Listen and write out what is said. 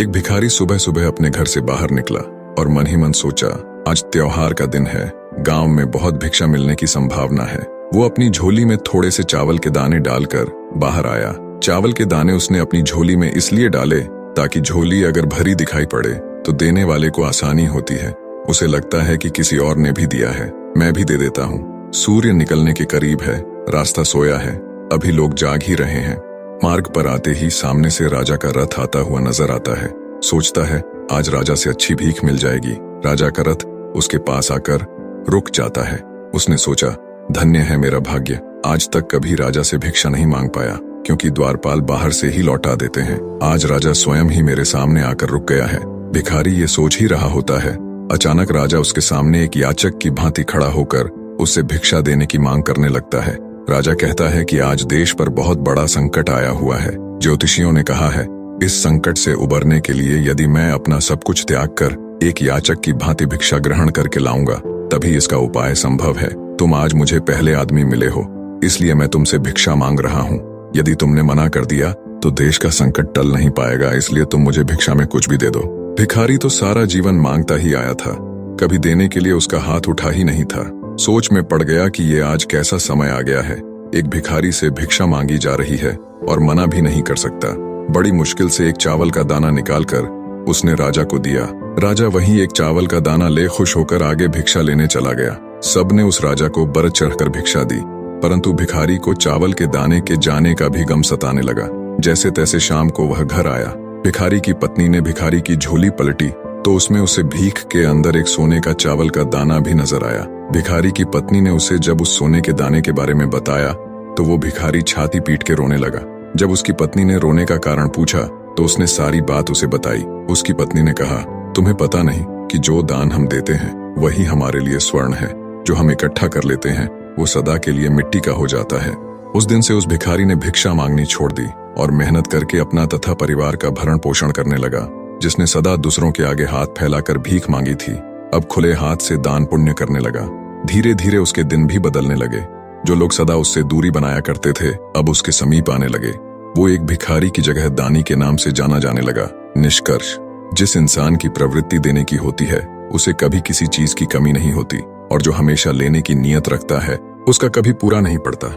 एक भिखारी सुबह सुबह अपने घर से बाहर निकला और मन ही मन सोचा, आज त्योहार का दिन है, गांव में बहुत भिक्षा मिलने की संभावना है। वो अपनी झोली में थोड़े से चावल के दाने डालकर बाहर आया। चावल के दाने उसने अपनी झोली में इसलिए डाले ताकि झोली अगर भरी दिखाई पड़े तो देने वाले को आसानी होती है। उसे लगता है कि किसी और ने भी दिया है, मैं भी दे देता हूँ। सूर्य निकलने के करीब है, रास्ता सोया है, अभी लोग जाग ही रहे हैं। मार्ग पर आते ही सामने से राजा का रथ आता हुआ नजर आता है। सोचता है आज राजा से अच्छी भीख मिल जाएगी। राजा का रथ उसके पास आकर रुक जाता है। उसने सोचा, धन्य है मेरा भाग्य, आज तक कभी राजा से भिक्षा नहीं मांग पाया, क्योंकि द्वारपाल बाहर से ही लौटा देते हैं। आज राजा स्वयं ही मेरे सामने आकर रुक गया है। भिखारी ये सोच ही रहा होता है, अचानक राजा उसके सामने एक याचक की भांति खड़ा होकर उससे भिक्षा देने की मांग करने लगता है। राजा कहता है कि आज देश पर बहुत बड़ा संकट आया हुआ है। ज्योतिषियों ने कहा है, इस संकट से उबरने के लिए यदि मैं अपना सब कुछ त्याग कर एक याचक की भांति भिक्षा ग्रहण करके लाऊंगा, तभी इसका उपाय संभव है। तुम आज मुझे पहले आदमी मिले हो, इसलिए मैं तुमसे भिक्षा मांग रहा हूँ। यदि तुमने मना कर दिया तो देश का संकट टल नहीं पाएगा, इसलिए तुम मुझे भिक्षा में कुछ भी दे दो। भिखारी तो सारा जीवन मांगता ही आया था, कभी देने के लिए उसका हाथ उठा ही नहीं था। सोच में पड़ गया कि ये आज कैसा समय आ गया है, एक भिखारी से भिक्षा मांगी जा रही है और मना भी नहीं कर सकता। बड़ी मुश्किल से एक चावल का दाना निकालकर उसने राजा को दिया। राजा वहीं एक चावल का दाना ले खुश होकर आगे भिक्षा लेने चला गया। सबने उस राजा को बरत चढ़कर भिक्षा दी, परंतु भिखारी को चावल के दाने के जाने का भी गम सताने लगा। जैसे तैसे शाम को वह घर आया। भिखारी की पत्नी ने भिखारी की झोली पलटी तो उसमें उसे भीख के अंदर एक सोने का चावल का दाना भी नजर आया। भिखारी की पत्नी ने उसे जब उस सोने के दाने के बारे में बताया तो वो भिखारी छाती पीट के रोने लगा। जब उसकी पत्नी ने रोने का कारण पूछा तो उसने सारी बात उसे बताई। उसकी पत्नी ने कहा, तुम्हें पता नहीं कि जो दान हम देते हैं वही हमारे लिए स्वर्ण है, जो हम इकट्ठा कर लेते हैं वो सदा के लिए मिट्टी का हो जाता है। उस दिन से उस भिखारी ने भिक्षा मांगनी छोड़ दी और मेहनत करके अपना तथा परिवार का भरण पोषण करने लगा। जिसने सदा दूसरों के आगे हाथ फैलाकर भीख मांगी थी, अब खुले हाथ से दान पुण्य करने लगा। धीरे धीरे उसके दिन भी बदलने लगे। जो लोग सदा उससे दूरी बनाया करते थे अब उसके समीप आने लगे। वो एक भिखारी की जगह दानी के नाम से जाना जाने लगा। निष्कर्ष, जिस इंसान की प्रवृत्ति देने की होती है उसे कभी किसी चीज की कमी नहीं होती, और जो हमेशा लेने की नीयत रखता है उसका कभी पूरा नहीं पड़ता।